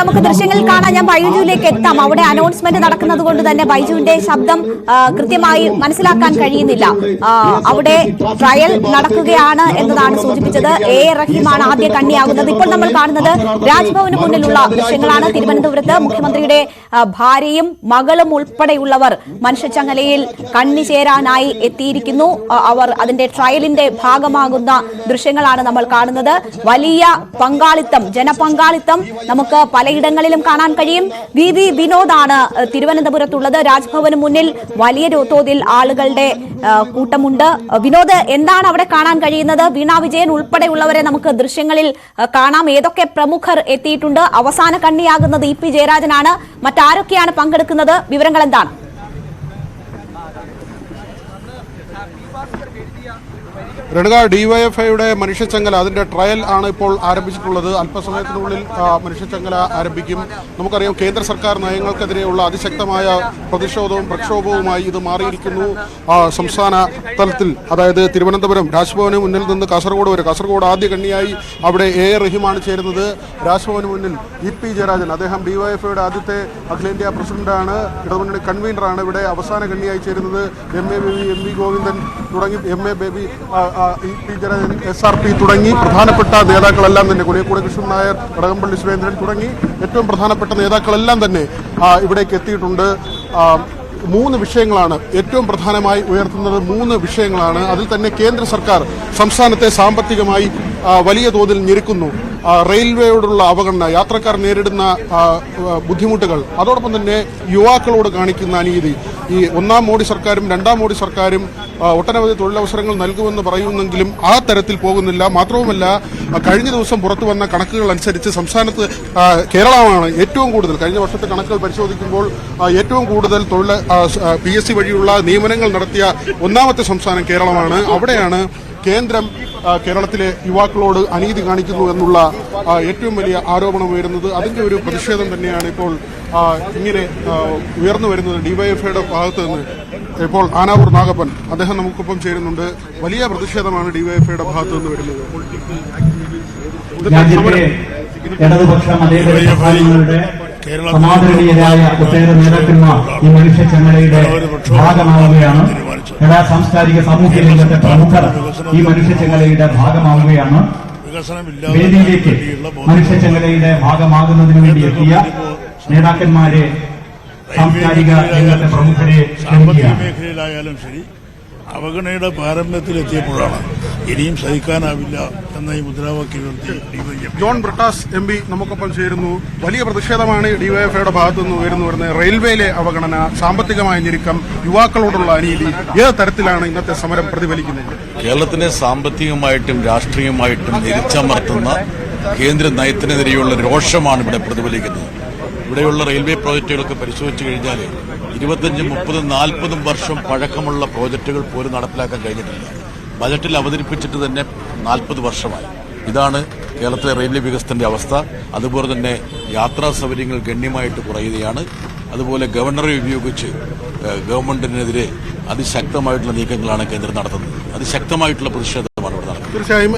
നമുക്ക് ദൃശ്യങ്ങളിൽ കാണാൻ. ഞാൻ ബൈജുവിലേക്ക് എത്താം. അവിടെ അനൗൺസ്മെന്റ് നടക്കുന്നത് കൊണ്ട് തന്നെ ബൈജുവിന്റെ ശബ്ദം കൃത്യമായി മനസ്സിലാക്കാൻ കഴിയുന്നില്ല. അവിടെ ട്രയൽ നടക്കുകയാണ് എന്നതാണ് സൂചിപ്പിച്ചത്. റഹീമാണ് ആദ്യ കണ്ണിയാകുന്നത്. ഇപ്പോൾ നമ്മൾ കാണുന്നത് രാജ്ഭവന് മുന്നിലുള്ള ദൃശ്യങ്ങളാണ്. തിരുവനന്തപുരത്ത് മുഖ്യമന്ത്രിയുടെ ഭാര്യയും മകളും ഉൾപ്പെടെയുള്ളവർ മനുഷ്യച്ചങ്ങലയിൽ കണ്ണി ചേരാനായി എത്തിയിരിക്കുന്നു. അവർ അതിന്റെ ട്രയലിന്റെ ഭാഗമാകുന്ന ദൃശ്യങ്ങളാണ് നമ്മൾ കാണുന്നത്. വലിയ പങ്കാളിത്തം, ജനപങ്കാളിത്തം നമുക്ക് പലയിടങ്ങളിലും കാണാൻ കഴിയും. വി വിനോദാണ് തിരുവനന്തപുരത്തുള്ളത്. രാജ്ഭവന് മുന്നിൽ വലിയ തോതിൽ ആളുകളുടെ കൂട്ടമുണ്ട്. വിനോദ്, എന്താണ് അവിടെ കാണാൻ കഴിയുന്നത്? വീണ വിജയൻ ഉൾപ്പെടെയുള്ളവരെ നമുക്ക് ദൃശ്യങ്ങളിൽ കാണാം. ഏതൊക്കെ പ്രമുഖർ എത്തിയിട്ടുണ്ട്? അവസാന കണ്ണിയാകുന്നത് ഇ പി ജയരാജനാണ്. മറ്റാരൊക്കെയാണ് പങ്കെടുക്കുന്നത്? വിവരങ്ങൾ എന്താണ്? രേണുക, ഡിവൈഎഫ്ഐയുടെ മനുഷ്യച്ചങ്ങല അതിന്റെ ട്രയൽ ആണ് ഇപ്പോൾ ആരംഭിച്ചിട്ടുള്ളത്. അല്പസമയത്തിനുള്ളിൽ മനുഷ്യച്ചങ്ങല ആരംഭിക്കും. നമുക്കറിയാം, കേന്ദ്ര സർക്കാർ നയങ്ങൾക്കെതിരെയുള്ള അതിശക്തമായ പ്രതിഷേധവും പ്രക്ഷോഭവുമായി ഇത് മാറിയിരിക്കുന്നു. സംസ്ഥാന തലത്തിൽ, അതായത് തിരുവനന്തപുരം രാജ്ഭവന് മുന്നിൽ നിന്ന് കാസർഗോഡ് വരെ. കാസർഗോഡ് ആദ്യ കണ്ണിയായി അവിടെ റഹീമാണ് ചേരുന്നത്. രാജ്ഭവന് മുന്നിൽ ഇ പി ജയരാജൻ, അദ്ദേഹം ഡിവൈഎഫ്ഐയുടെ ആദ്യത്തെ അഖിലേന്ത്യാ പ്രസിഡന്റാണ്, ഇടതുമുന്നണി കൺവീനറാണ്. ഇവിടെ അവസാന കണ്ണിയായി ചേരുന്നത് M A. Baby, M V Govindan തുടങ്ങി, M A. Baby, E P Jayarajan, SRP തുടങ്ങി പ്രധാനപ്പെട്ട നേതാക്കളെല്ലാം തന്നെ, കുടിയക്കൂടെ കൃഷ്ണൻ നായർ, കടകംപള്ളി സുരേന്ദ്രൻ തുടങ്ങി ഏറ്റവും പ്രധാനപ്പെട്ട നേതാക്കളെല്ലാം തന്നെ ഇവിടേക്ക് എത്തിയിട്ടുണ്ട്. 3 വിഷയങ്ങളാണ് ഏറ്റവും പ്രധാനമായി ഉയർത്തുന്നത്. 3 വിഷയങ്ങളാണ്. അതിൽ തന്നെ കേന്ദ്ര സർക്കാർ സംസ്ഥാനത്തെ സാമ്പത്തികമായി വലിയ തോതിൽ ഞെരുക്കുന്നു. റെയിൽവേയോടുള്ള അവഗണന, യാത്രക്കാർ നേരിടുന്ന ബുദ്ധിമുട്ടുകൾ, അതോടൊപ്പം തന്നെ യുവാക്കളോട് കാണിക്കുന്ന അനീതി. ഈ 1ാം മോഡി സർക്കാരും 2ാം മോഡി സർക്കാരും ഒട്ടനവധി തൊഴിലവസരങ്ങൾ നൽകുമെന്ന് പറയുന്നെങ്കിലും ആ തരത്തിൽ പോകുന്നില്ല. മാത്രവുമല്ല, കഴിഞ്ഞ ദിവസം പുറത്തു വന്ന കണക്കുകൾ അനുസരിച്ച് സംസ്ഥാനത്ത് കേരളമാണ് ഏറ്റവും കൂടുതൽ, കഴിഞ്ഞ വർഷത്തെ കണക്കുകൾ പരിശോധിക്കുമ്പോൾ ഏറ്റവും കൂടുതൽ PSC വഴിയുള്ള നിയമനങ്ങൾ നടത്തിയ 1ാമത്തെ സംസ്ഥാനം കേരളമാണ്. അവിടെയാണ് കേന്ദ്രം കേരളത്തിലെ യുവാക്കളോട് അനീതി കാണിക്കുന്നു എന്നുള്ള ഏറ്റവും വലിയ ആരോപണം ഉയരുന്നത്. അതിന്റെ ഒരു പ്രതിഷേധം തന്നെയാണ് ഇപ്പോൾ ഇങ്ങനെ ഉയർന്നു വരുന്നത് ഡിവൈഎഫ്ഐയുടെ ഭാഗത്ത് നിന്ന്. ഇപ്പോൾ ആനാവൂർ നാഗപ്പൻ, അദ്ദേഹം നമുക്കൊപ്പം ചേരുന്നുണ്ട്. വലിയ പ്രതിഷേധമാണ് ഡിവൈഎഫ്ഐയുടെ ഭാഗത്ത് നിന്ന് വരുന്നത്. സമാദരണീയരായ ഒട്ടേറെ നേതാക്കന്മാർ ഈ മനുഷ്യച്ചങ്ങലയുടെ ഭാഗമാവുകയാണ്. സാംസ്കാരിക സാമൂഹ്യ രംഗത്തെ പ്രമുഖർ ഈ മനുഷ്യച്ചങ്ങലയുടെ ഭാഗമാവുകയാണ്. വേദിയിലേക്ക് മനുഷ്യച്ചങ്ങലയുടെ ഭാഗമാകുന്നതിന് വേണ്ടി എത്തിയ നേതാക്കന്മാരെ, സാംസ്കാരിക രംഗത്തെ പ്രമുഖരെ മേഖലയിലായാലും ശരി, അവഗണനയുടെ പാരമ്യത്തിലെത്തിയപ്പോഴാണ് ഇനിയും സഹിക്കാനാവില്ല എന്ന ഈ മുദ്രാവാക്യം ജോൺ ബ്രിട്ടാസ് MP നമുക്കൊപ്പം ചേരുന്നു. വലിയ പ്രതിഷേധമാണ് ഡിവൈഎഫ്ഐയുടെ ഭാഗത്തു നിന്ന് ഉയർന്നു. റെയിൽവേയിലെ അവഗണന, സാമ്പത്തികമായ ഞെരുക്കം, യുവാക്കളോടുള്ള അനീതി, ഏത് തരത്തിലാണ് ഇന്നത്തെ സമരം പ്രതിഫലിക്കുന്നത്? കേരളത്തിനെ സാമ്പത്തികമായിട്ടും രാഷ്ട്രീയമായിട്ടും ഞെരിച്ചമർത്തുന്ന കേന്ദ്ര നയത്തിനെതിരെയുള്ള രോഷമാണ് ഇവിടെ പ്രതിഫലിക്കുന്നത്. ഇവിടെയുള്ള റെയിൽവേ പ്രോജക്റ്റുകളൊക്കെ പരിശോധിച്ചു കഴിഞ്ഞാൽ 25, 30, 40 വർഷം പഴക്കമുള്ള പ്രോജക്റ്റുകൾ പോലും നടപ്പിലാക്കാൻ കഴിഞ്ഞിട്ടില്ല. ബജറ്റിൽ അവതരിപ്പിച്ചിട്ട് തന്നെ 40 വർഷമായി. ഇതാണ് കേരളത്തിലെ റെയിൽവേ വികസനത്തിന്റെ അവസ്ഥ. അതുപോലെ തന്നെ യാത്രാ സൗകര്യങ്ങൾ ഗണ്യമായിട്ട് കുറയുകയാണ്. അതുപോലെ ഗവർണറെ ഉപയോഗിച്ച് ഗവൺമെന്റിനെതിരെ അതിശക്തമായിട്ടുള്ള നീക്കങ്ങളാണ് കേന്ദ്രം നടത്തുന്നത്. അതിശക്തമായിട്ടുള്ള പ്രതിഷേധമാണ് ഇവിടെ നടക്കുന്നത്. തീർച്ചയായും